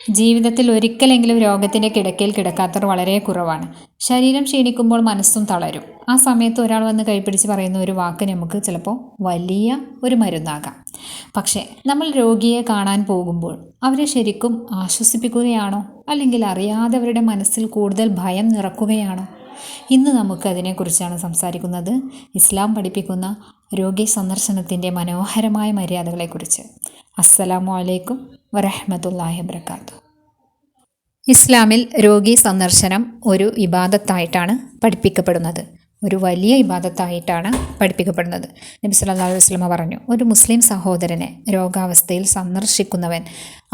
ജീവിതത്തിൽ ഒരിക്കലെങ്കിലും രോഗത്തിൻ്റെ കിടക്കയിൽ കിടക്കാത്തവർ വളരെ കുറവാണ്. ശരീരം ക്ഷീണിക്കുമ്പോൾ മനസ്സും തളരും. ആ സമയത്ത് ഒരാൾ വന്ന് കൈപ്പിടിച്ച് പറയുന്ന ഒരു വാക്ക് നമുക്ക് ചിലപ്പോൾ വലിയ ഒരു മരുന്നാകാം. പക്ഷേ നമ്മൾ രോഗിയെ കാണാൻ പോകുമ്പോൾ അവരെ ശരിക്കും ആശ്വസിപ്പിക്കുകയാണോ, അല്ലെങ്കിൽ അറിയാതെ അവരുടെ മനസ്സിൽ കൂടുതൽ ഭയം നിറക്കുകയാണോ? ഇന്ന് നമുക്ക് അതിനെക്കുറിച്ചാണ് സംസാരിക്കുന്നത്. ഇസ്ലാം പഠിപ്പിക്കുന്ന രോഗി സന്ദർശനത്തിൻ്റെ മനോഹരമായ മര്യാദകളെക്കുറിച്ച്. അസ്സലാമു അലൈക്കും വറഹ്മത്തുള്ളാഹി വബറകാതുഹു. ഇസ്ലാമിൽ രോഗി സന്ദർശനം ഒരു ഇബാദത്തായിട്ടാണ് പഠിപ്പിക്കപ്പെടുന്നത്. ഒരു വലിയ ഇബാദത്തായിട്ടാണ് പഠിപ്പിക്കപ്പെടുന്നത്. നബി സല്ലല്ലാഹു അലൈഹി വസല്ലമ പറഞ്ഞു, ഒരു മുസ്ലിം സഹോദരനെ രോഗാവസ്ഥയിൽ സന്ദർശിക്കുന്നവൻ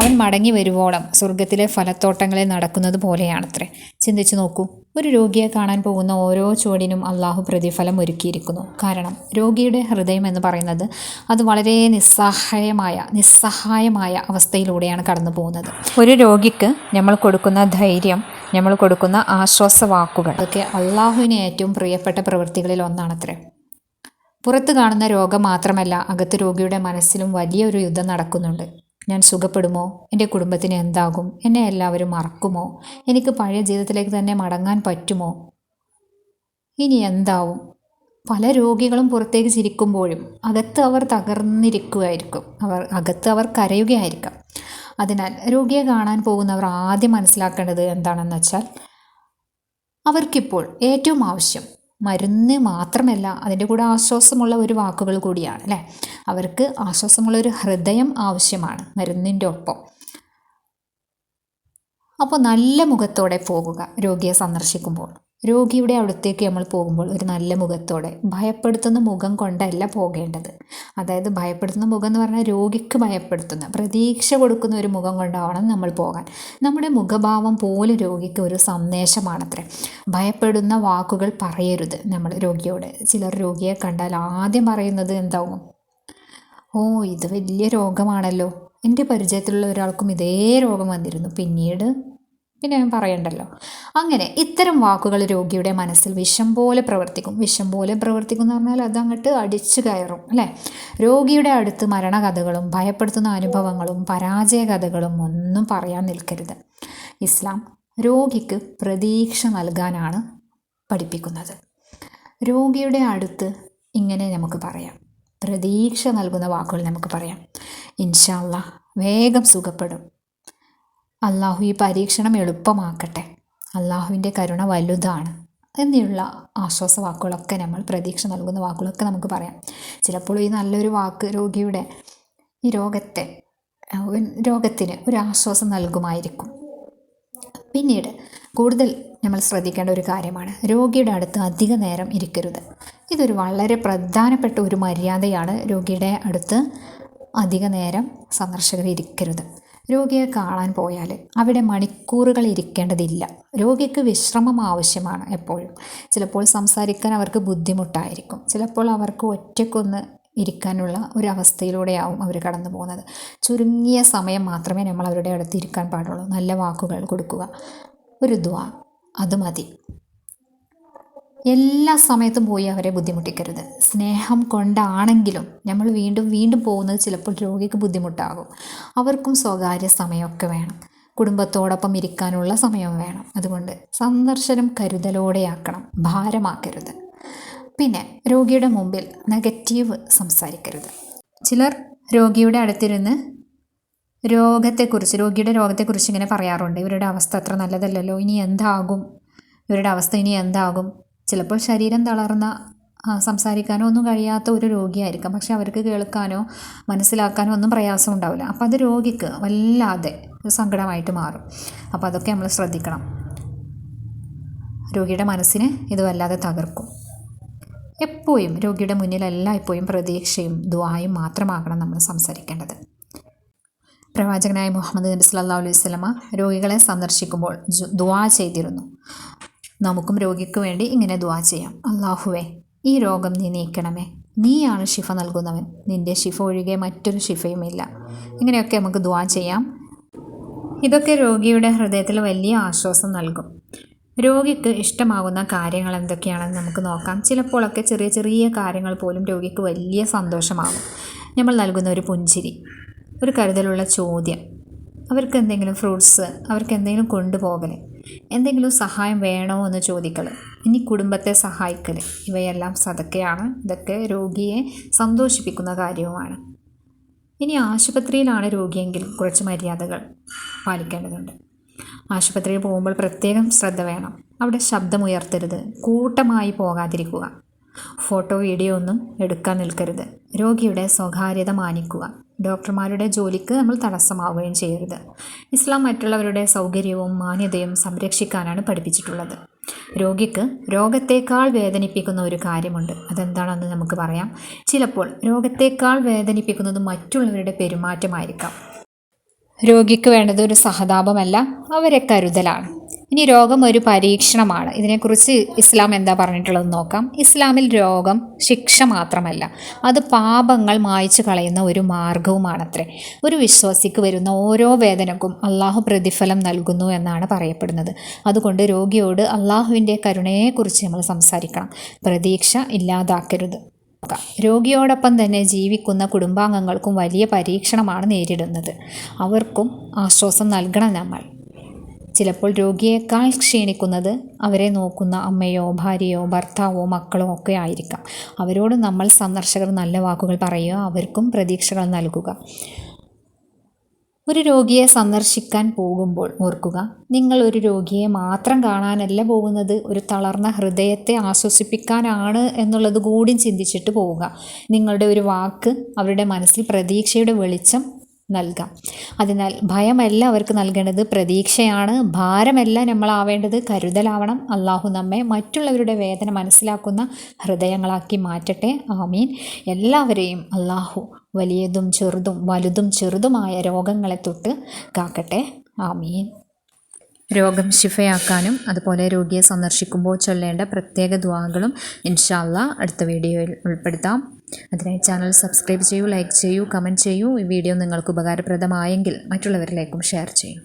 അവൻ മടങ്ങി വരുവോളം സ്വർഗത്തിലെ ഫലത്തോട്ടങ്ങളിൽ നടക്കുന്നത് പോലെയാണത്രേ. ചിന്തിച്ചു നോക്കൂ, ഒരു രോഗിയെ കാണാൻ പോകുന്ന ഓരോ ചുവടിനും അള്ളാഹു പ്രതിഫലം ഒരുക്കിയിരിക്കുന്നു. കാരണം രോഗിയുടെ ഹൃദയം എന്ന് പറയുന്നത് അത് വളരെ നിസ്സഹായമായ അവസ്ഥയിലൂടെയാണ് കടന്നു പോകുന്നത്. ഒരു രോഗിക്ക് നമ്മൾ കൊടുക്കുന്ന ധൈര്യം, നമ്മൾ കൊടുക്കുന്ന ആശ്വാസവാക്കുകൾ, അതൊക്കെ അള്ളാഹുവിന് ഏറ്റവും പ്രിയപ്പെട്ട പ്രവൃത്തികളിൽ ഒന്നാണത്രേ. പുറത്ത് കാണുന്ന രോഗം മാത്രമല്ല, അകത്ത് രോഗിയുടെ മനസ്സിലും വലിയൊരു യുദ്ധം നടക്കുന്നുണ്ട്. ഞാൻ സുഖപ്പെടുമോ? എൻ്റെ കുടുംബത്തിന് എന്താകും? എന്നെ എല്ലാവരും മറക്കുമോ? എനിക്ക് പഴയ ജീവിതത്തിലേക്ക് തന്നെ മടങ്ങാൻ പറ്റുമോ? ഇനി എന്താവും? പല രോഗികളും പുറത്തേക്ക് ചിരിക്കുമ്പോഴും അകത്ത് അവർ തകർന്നിരിക്കുകയായിരിക്കും. അകത്ത് അവർ കരയുകയായിരിക്കാം. അതിനാൽ രോഗിയെ കാണാൻ പോകുന്നവർ ആദ്യം മനസ്സിലാക്കേണ്ടത് എന്താണെന്ന് വെച്ചാൽ, അവർക്കിപ്പോൾ ഏറ്റവും ആവശ്യം മരുന്ന് മാത്രമല്ല, അതിൻ്റെ കൂടെ ആശ്വാസമുള്ള ഒരു വാക്കുകൾ കൂടിയാണ് അല്ലേ. അവർക്ക് ആശ്വാസമുള്ള ഒരു ഹൃദയം ആവശ്യമാണ് മരുന്നിൻ്റെ ഒപ്പം. അപ്പോൾ നല്ല മുഖത്തോടെ പോകുക രോഗിയെ സന്ദർശിക്കുമ്പോൾ. രോഗിയുടെ അടുത്തേക്ക് നമ്മൾ പോകുമ്പോൾ ഒരു നല്ല മുഖത്തോടെ, ഭയപ്പെടുത്തുന്ന മുഖം കൊണ്ടല്ല പോകേണ്ടത്. അതായത് ഭയപ്പെടുത്തുന്ന മുഖം എന്ന് പറഞ്ഞാൽ രോഗിക്ക് ഭയപ്പെടുത്തുന്ന, പ്രതീക്ഷ കൊടുക്കുന്ന ഒരു മുഖം കൊണ്ടാവണം നമ്മൾ പോകാൻ. നമ്മുടെ മുഖഭാവം പോലും രോഗിക്ക് ഒരു സന്ദേശമാണത്രേ. ഭയപ്പെടുന്ന വാക്കുകൾ പറയരുത് നമ്മൾ രോഗിയോട്. ചിലർ രോഗിയെ കണ്ടാൽ ആദ്യം പറയുന്നത് എന്താവും? ഓ, ഇത് വലിയ രോഗമാണല്ലോ, എൻ്റെ പരിചയത്തിലുള്ള ഒരാൾക്കും ഇതേ രോഗം വന്നിരുന്നു, പിന്നെ ഞാൻ പറയണ്ടല്ലോ. അങ്ങനെ ഇത്തരം വാക്കുകൾ രോഗിയുടെ മനസ്സിൽ വിഷം പോലെ പ്രവർത്തിക്കും. വിഷം പോലെ പ്രവർത്തിക്കും എന്ന് പറഞ്ഞാൽ അതങ്ങോട്ട് അടിച്ചു കയറും അല്ലേ. രോഗിയുടെ അടുത്ത് മരണകഥകളും ഭയപ്പെടുത്തുന്ന അനുഭവങ്ങളും പരാജയ കഥകളും ഒന്നും പറയാൻ നിൽക്കരുത്. ഇസ്ലാം രോഗിക്ക് പ്രതീക്ഷ നൽകാനാണ് പഠിപ്പിക്കുന്നത്. രോഗിയുടെ അടുത്ത് ഇങ്ങനെ നമുക്ക് പറയാം, പ്രതീക്ഷ നൽകുന്ന വാക്കുകൾ നമുക്ക് പറയാം. ഇൻഷാ അല്ലാഹ് വേഗം സുഖപ്പെടും, അള്ളാഹു ഈ പരീക്ഷണം എളുപ്പമാക്കട്ടെ, അള്ളാഹുവിൻ്റെ കരുണ വലുതാണ് എന്നുള്ള ആശ്വാസ വാക്കുകളൊക്കെ, നമ്മൾ പ്രതീക്ഷ നൽകുന്ന വാക്കുകളൊക്കെ നമുക്ക് പറയാം. ചിലപ്പോൾ ഈ നല്ലൊരു വാക്ക് രോഗിയുടെ ഈ രോഗത്തിന് ഒരു ആശ്വാസം നൽകുമായിരിക്കും. പിന്നീട് കൂടുതൽ നമ്മൾ ശ്രദ്ധിക്കേണ്ട ഒരു കാര്യമാണ്, രോഗിയുടെ അടുത്ത് അധിക നേരം ഇരിക്കരുത്. ഇതൊരു വളരെ പ്രധാനപ്പെട്ട ഒരു മര്യാദയാണ്. രോഗിയുടെ അടുത്ത് അധിക നേരം സന്ദർശകർ ഇരിക്കരുത്. രോഗിയെ കാണാൻ പോയാൽ അവിടെ മണിക്കൂറുകൾ ഇരിക്കേണ്ടതില്ല. രോഗിക്ക് വിശ്രമം ആവശ്യമാണ് എപ്പോഴും. ചിലപ്പോൾ സംസാരിക്കാൻ അവർക്ക് ബുദ്ധിമുട്ടായിരിക്കും. ചിലപ്പോൾ അവർക്ക് ഒറ്റയ്ക്കൊന്ന് ഇരിക്കാനുള്ള ഒരു അവസ്ഥയിലൂടെയാവും അവർ കടന്നു പോകുന്നത്. ചുരുങ്ങിയ സമയം മാത്രമേ നമ്മൾ അവരുടെ അടുത്ത് ഇരിക്കാൻ പാടുള്ളൂ. നല്ല വാക്കുകൾ കൊടുക്കുക, ഒരു ദുആ, അത് മതി. എല്ലാ സമയത്തും പോയി അവരെ ബുദ്ധിമുട്ടിക്കരുത്. സ്നേഹം കൊണ്ടാണെങ്കിലും നമ്മൾ വീണ്ടും പോകുന്നത് ചിലപ്പോൾ രോഗിക്ക് ബുദ്ധിമുട്ടാകും. അവർക്കും സ്വകാര്യ സമയമൊക്കെ വേണം, കുടുംബത്തോടൊപ്പം ഇരിക്കാനുള്ള സമയം വേണം. അതുകൊണ്ട് സന്ദർശനം കരുതലോടെയാക്കണം, ഭാരമാക്കരുത്. പിന്നെ രോഗിയുടെ മുമ്പിൽ നെഗറ്റീവ് സംസാരിക്കരുത്. ചിലർ രോഗിയുടെ അടുത്തിരുന്ന് രോഗിയുടെ രോഗത്തെക്കുറിച്ച് ഇങ്ങനെ പറയാറുണ്ട്. ഇവരുടെ അവസ്ഥ അത്ര നല്ലതല്ലല്ലോ, ഇവരുടെ അവസ്ഥ ഇനി എന്താകും. ചിലപ്പോൾ ശരീരം തളർന്ന സംസാരിക്കാനോ ഒന്നും കഴിയാത്ത ഒരു രോഗിയായിരിക്കാം. പക്ഷെ അവർക്ക് കേൾക്കാനോ മനസ്സിലാക്കാനോ ഒന്നും പ്രയാസം ഉണ്ടാവില്ല. അപ്പോൾ അത് രോഗിക്ക് വല്ലാതെ സങ്കടമായിട്ട് മാറും. അപ്പോൾ അതൊക്കെ നമ്മൾ ശ്രദ്ധിക്കണം. രോഗിയുടെ മനസ്സിനെ ഇത് വല്ലാതെ തകർക്കും. എപ്പോഴും രോഗിയുടെ മുന്നിലെല്ലാം എപ്പോഴും പ്രതീക്ഷയും ദുആയും മാത്രമാകണം നമ്മൾ സംസാരിക്കേണ്ടത്. പ്രവാചകനായ മുഹമ്മദ് നബി സല്ലല്ലാഹു അലൈഹി വസല്ലമ രോഗികളെ സന്ദർശിക്കുമ്പോൾ ദുആ ചെയ്തിരുന്നു. നമുക്കും രോഗിക്ക് വേണ്ടി ഇങ്ങനെ ദുആ ചെയ്യാം. അല്ലാഹുവേ, ഈ രോഗം നീ നീക്കണമേ, നീയാണ് ശിഫ നൽകുന്നവൻ, നിൻ്റെ ശിഫ ഒഴികെ മറ്റൊരു ശിഫയുമില്ല. ഇങ്ങനെയൊക്കെ നമുക്ക് ദുആ ചെയ്യാം. ഇതൊക്കെ രോഗിയുടെ ഹൃദയത്തിൽ വലിയ ആശ്വാസം നൽകും. രോഗിക്ക് ഇഷ്ടമാകുന്ന കാര്യങ്ങൾ എന്തൊക്കെയാണെന്ന് നമുക്ക് നോക്കാം. ചിലപ്പോഴൊക്കെ ചെറിയ ചെറിയ കാര്യങ്ങൾ പോലും രോഗിക്ക് വലിയ സന്തോഷമാകും. നമ്മൾ നൽകുന്ന ഒരു പുഞ്ചിരി, ഒരു കരുതലുള്ള ചോദ്യം, അവർക്ക് എന്തെങ്കിലും ഫ്രൂട്ട്സ്, അവർക്ക് എന്തെങ്കിലും കൊണ്ടുപോകൽ, എന്തെങ്കിലും സഹായം വേണോ എന്ന് ചോദിക്കൽ, ഇനി കുടുംബത്തെ സഹായിക്കൽ, ഇവയെല്ലാം സദക്കയാണ്. ഇതൊക്കെ രോഗിയെ സന്തോഷിപ്പിക്കുന്ന കാര്യവുമാണ്. ഇനി ആശുപത്രിയിലാണ് രോഗിയെങ്കിൽ കുറച്ച് മര്യാദകൾ പാലിക്കേണ്ടതുണ്ട്. ആശുപത്രിയിൽ പോകുമ്പോൾ പ്രത്യേകം ശ്രദ്ധ വേണം. അവിടെ ശബ്ദമുയർത്തരുത്, കൂട്ടമായി പോകാതിരിക്കുക, ഫോട്ടോ വീഡിയോ ഒന്നും എടുക്കാൻ നിൽക്കരുത്, രോഗിയുടെ സ്വകാര്യത മാനിക്കുക, ഡോക്ടർമാരുടെ ജോലിക്ക് നമ്മൾ തടസ്സമാവുകയും ചെയ്യരുത്. ഇസ്ലാം മറ്റുള്ളവരുടെ സൗകര്യവും മാന്യതയും സംരക്ഷിക്കാനാണ് പഠിപ്പിച്ചിട്ടുള്ളത്. രോഗിക്ക് രോഗത്തേക്കാൾ വേദനിപ്പിക്കുന്ന ഒരു കാര്യമുണ്ട്. അതെന്താണെന്ന് നമുക്ക് പറയാം. ചിലപ്പോൾ രോഗത്തേക്കാൾ വേദനിപ്പിക്കുന്നത് മറ്റുള്ളവരുടെ പെരുമാറ്റമായിരിക്കാം. രോഗിക്ക് വേണ്ടത് ഒരു സഹതാപമല്ല, അവരെ കരുതലാണ്. ഇനി രോഗം ഒരു പരീക്ഷണമാണ്. ഇതിനെക്കുറിച്ച് ഇസ്ലാം എന്താ പറഞ്ഞിട്ടുള്ളതെന്ന് നോക്കാം. ഇസ്ലാമിൽ രോഗം ശിക്ഷ മാത്രമല്ല, അത് പാപങ്ങൾ മായ്ച്ചു കളയുന്ന ഒരു മാർഗവുമാണത്രേ. ഒരു വിശ്വാസിക്ക് വരുന്ന ഓരോ വേദനക്കും അള്ളാഹു പ്രതിഫലം നൽകുന്നു എന്നാണ് പറയപ്പെടുന്നത്. അതുകൊണ്ട് രോഗിയോട് അള്ളാഹുവിൻ്റെ കരുണയെക്കുറിച്ച് നമ്മൾ സംസാരിക്കണം. പ്രതീക്ഷ ഇല്ലാതാക്കരുത്. രോഗിയോടൊപ്പം തന്നെ ജീവിക്കുന്ന കുടുംബാംഗങ്ങൾക്കും വലിയ പരീക്ഷണമാണ് നേരിടുന്നത്. അവർക്കും ആശ്വാസം നൽകണം നമ്മൾ. ചിലപ്പോൾ രോഗിയേക്കാൾ ക്ഷീണിക്കുന്നത് അവരെ നോക്കുന്ന അമ്മയോ ഭാര്യയോ ഭർത്താവോ മക്കളോ ഒക്കെ ആയിരിക്കാം. അവരോട് നമ്മൾ സന്ദർശകർ നല്ല വാക്കുകൾ പറയുക, അവർക്കും പ്രതീക്ഷകൾ നൽകുക. ഒരു രോഗിയെ സന്ദർശിക്കാൻ പോകുമ്പോൾ ഓർക്കുക, നിങ്ങൾ ഒരു രോഗിയെ മാത്രം കാണാനല്ല പോകുന്നത്, ഒരു തളർന്ന ഹൃദയത്തെ ആശ്വസിപ്പിക്കാനാണ് എന്നുള്ളത് കൂടി ചിന്തിച്ചിട്ട് പോവുക. നിങ്ങളുടെ ഒരു വാക്ക് അവരുടെ മനസ്സിൽ പ്രതീക്ഷയുടെ വെളിച്ചം നൽകാം. അതിനാൽ ഭയമല്ല അവർക്ക് നൽകേണ്ടത്, പ്രതീക്ഷയാണ്. ഭാരമല്ല നമ്മളാവേണ്ടത്, കരുതലാവണം. അള്ളാഹു നമ്മെ മറ്റുള്ളവരുടെ വേദന മനസ്സിലാക്കുന്ന ഹൃദയങ്ങളാക്കി മാറ്റട്ടെ. ആമീൻ. എല്ലാവരെയും അള്ളാഹു വലിയതും ചെറുതും വലുതും ചെറുതുമായ രോഗങ്ങളെ തൊട്ട് കാക്കട്ടെ. ആമീൻ. രോഗം ശിഫയാക്കാനും അതുപോലെ രോഗിയെ സന്ദർശിക്കുമ്പോൾ ചൊല്ലേണ്ട പ്രത്യേക ദുആകളും ഇൻഷാ അല്ലാഹ് അടുത്ത വീഡിയോയിൽ ഉൾപ്പെടുത്താം. അതിനായി ചാനൽ സബ്സ്ക്രൈബ് ചെയ്യൂ, ലൈക്ക് ചെയ്യൂ, കമൻറ്റ് ചെയ്യൂ. ഈ വീഡിയോ നിങ്ങൾക്ക് ഉപകാരപ്രദമായെങ്കിൽ മറ്റുള്ളവരിലേക്കും ഷെയർ ചെയ്യൂ.